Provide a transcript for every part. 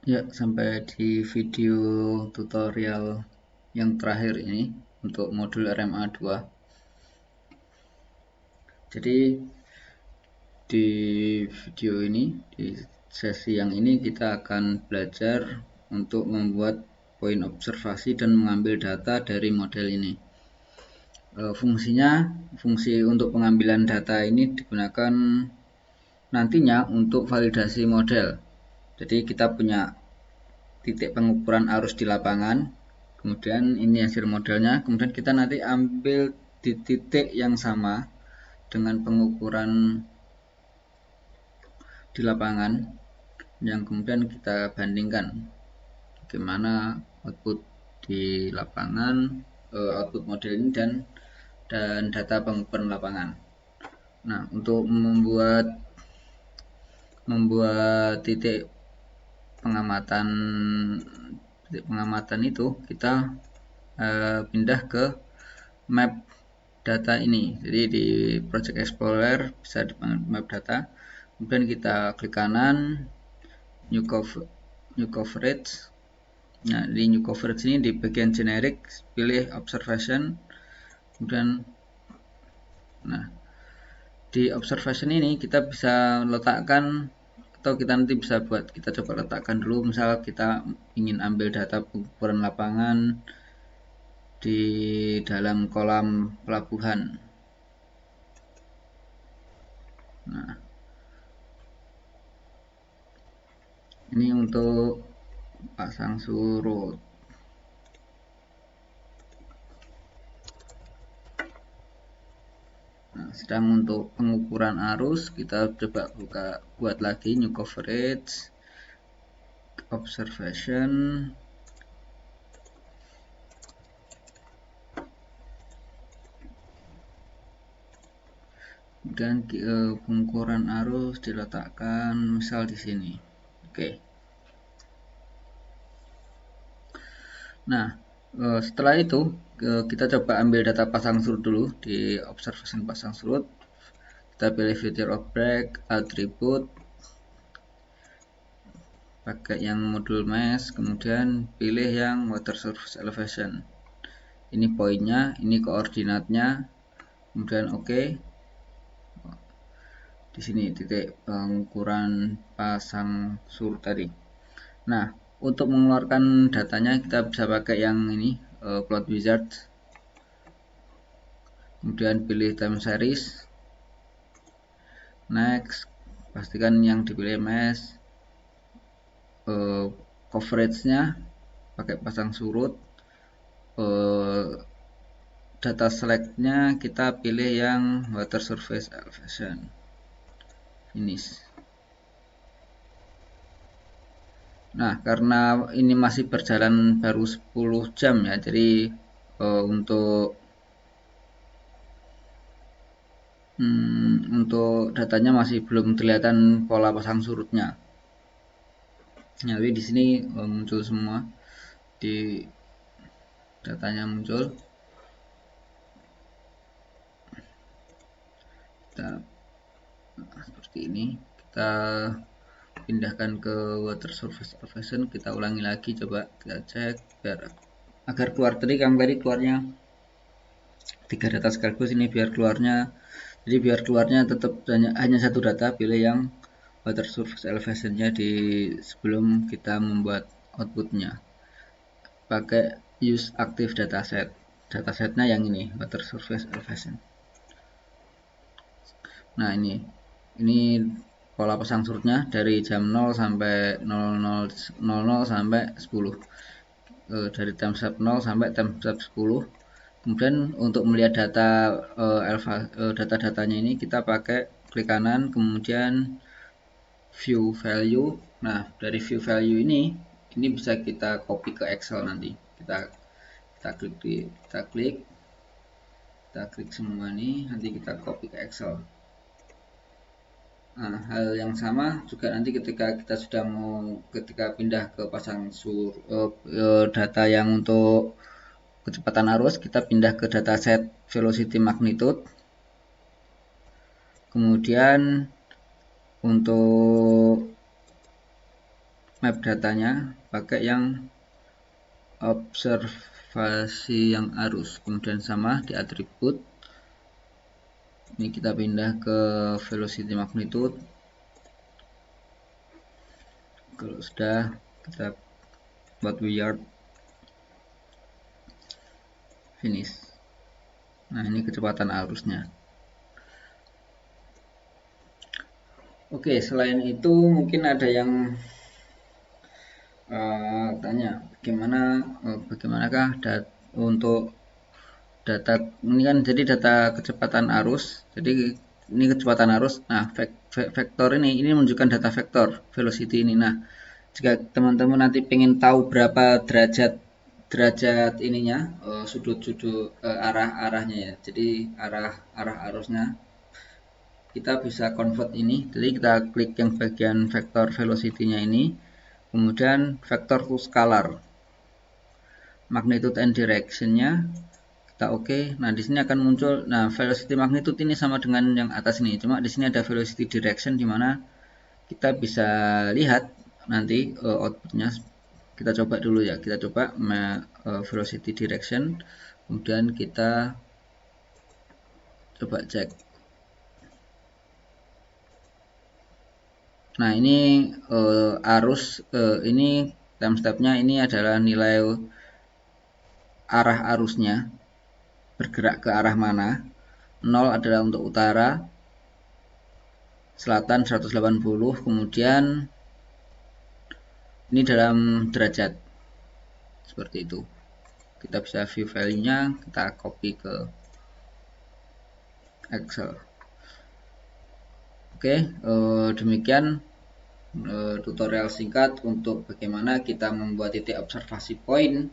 Ya, sampai di video tutorial yang terakhir ini untuk modul RMA 2. Jadi di video ini, di sesi yang ini kita akan belajar untuk membuat poin observasi dan mengambil data dari model ini. Fungsinya, fungsi untuk pengambilan data ini digunakan nantinya untuk validasi model. Jadi kita punya titik pengukuran arus di lapangan, kemudian ini hasil modelnya, kemudian kita nanti ambil di titik yang sama dengan pengukuran di lapangan, yang kemudian kita bandingkan bagaimana output di lapangan, output model ini dan data pengukuran lapangan. Nah, untuk membuat pengamatan itu kita pindah ke map data ini. Jadi di Project Explorer bisa di map data, kemudian kita klik kanan, new coverage. Nah, di new coverage ini di bagian generic pilih observation, kemudian nah di observation ini kita bisa letakkan, atau kita nanti bisa kita coba letakkan dulu, misal kita ingin ambil data pengukuran lapangan di dalam kolam pelabuhan. Nah, ini untuk pasang surut. Nah, sedang untuk pengukuran arus kita coba buat lagi new coverage, observation, dan pengukuran arus diletakkan misal di sini. Oke. Nah, setelah itu kita coba ambil data pasang surut dulu di observation pasang surut. Kita pilih feature object, attribute, pakai yang modul mesh, kemudian pilih yang water surface elevation. Ini poinnya, ini koordinatnya, kemudian oke. Di sini titik pengukuran pasang surut tadi. Nah, untuk mengeluarkan datanya kita bisa pakai yang ini, plot wizard. Kemudian pilih time series. Next, pastikan yang dipilih mesh. Coverage-nya pakai pasang surut. Data select-nya kita pilih yang water surface elevation. Finish. Nah, karena ini masih berjalan baru 10 jam ya, jadi untuk datanya masih belum kelihatan pola pasang surutnya. Nah, tapi di sini muncul semua, di datanya muncul. Kita seperti ini, kita pindahkan ke water surface elevation, kita ulangi lagi, coba kita cek biar agar keluar tadi keluarnya 3 data sekaligus, ini biar keluarnya, jadi biar keluarnya tetap hanya satu data, pilih yang water surface elevation-nya di sebelum kita membuat outputnya. Pakai use active dataset. Datasetnya yang ini, water surface elevation. Nah, ini pola pasang surutnya dari jam 0 sampai 00 sampai 10. Dari timestamp 0 sampai timestamp 10. Kemudian untuk melihat data-datanya ini kita pakai klik kanan, kemudian view value. Nah, dari view value ini bisa kita copy ke Excel nanti. Kita klik semua ini, nanti kita copy ke Excel. Nah, hal yang sama juga nanti ketika kita sudah ketika pindah ke pasang data yang untuk kecepatan arus, kita pindah ke dataset velocity magnitude. Kemudian untuk map datanya pakai yang observasi yang arus, kemudian sama di atribut ini kita pindah ke velocity magnitude. Kalau sudah, kita buat weird finish. Nah, ini kecepatan arusnya. Oke, selain itu mungkin ada yang tanya bagaimanakah untuk data ini kan, jadi data kecepatan arus, jadi ini kecepatan arus. Nah, vektor ini menunjukkan data vektor velocity ini. Nah, jika teman-teman nanti pengen tahu berapa derajat ininya, sudut-sudut arah-arahnya ya, jadi arah arusnya, kita bisa convert ini. Jadi kita klik yang bagian vektor velocity-nya ini, kemudian vektor to scalar, magnitude and direction-nya kita oke. Nah, di sini akan muncul, nah, velocity magnitude ini sama dengan yang atas ini, cuma di sini ada velocity direction di mana kita bisa lihat nanti outputnya. Kita coba dulu ya, kita coba velocity direction, kemudian kita coba cek. Nah, ini arus, ini time step-nya ini adalah nilai arah arusnya bergerak ke arah mana. 0 adalah untuk utara, selatan 180, kemudian ini dalam derajat, seperti itu. Kita bisa view value-nya, kita copy ke Excel. Oke, demikian tutorial singkat untuk bagaimana kita membuat titik observasi point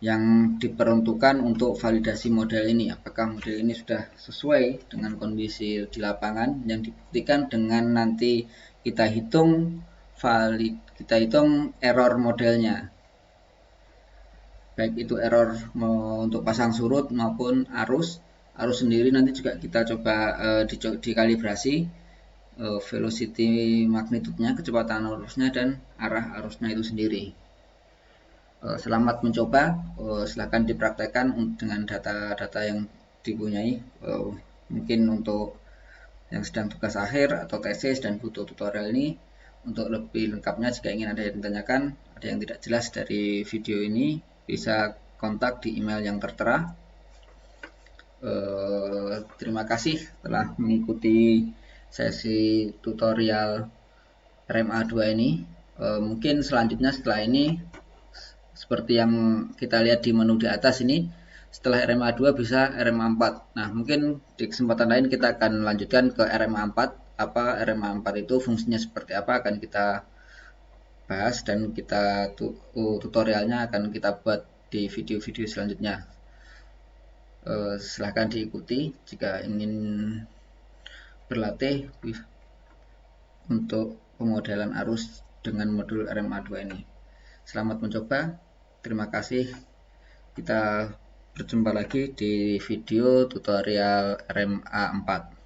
yang diperuntukkan untuk validasi model ini. Apakah model ini sudah sesuai dengan kondisi di lapangan, yang dibuktikan dengan nanti kita hitung error modelnya, baik itu error untuk pasang surut maupun arus sendiri. Nanti juga kita coba dikalibrasi velocity magnitude-nya, kecepatan arusnya, dan arah arusnya itu sendiri. Selamat mencoba, silahkan dipraktekkan dengan data-data yang dipunyai. Mungkin untuk yang sedang tugas akhir atau tesis dan butuh tutorial ini. Untuk lebih lengkapnya, jika ingin ada yang ditanyakan, ada yang tidak jelas dari video ini, bisa kontak di email yang tertera. Terima kasih telah mengikuti sesi tutorial RMA 2 ini. Mungkin selanjutnya setelah ini, seperti yang kita lihat di menu di atas ini, setelah RMA 2 bisa RMA 4. Nah, mungkin di kesempatan lain kita akan lanjutkan ke RMA 4. Apa RMA 4 itu, fungsinya seperti apa, akan kita bahas, dan tutorialnya akan kita buat di video-video selanjutnya. Silahkan diikuti jika ingin berlatih untuk pemodelan arus dengan modul RMA 2 ini. Selamat mencoba, terima kasih. Kita berjumpa lagi di video tutorial RMA 4.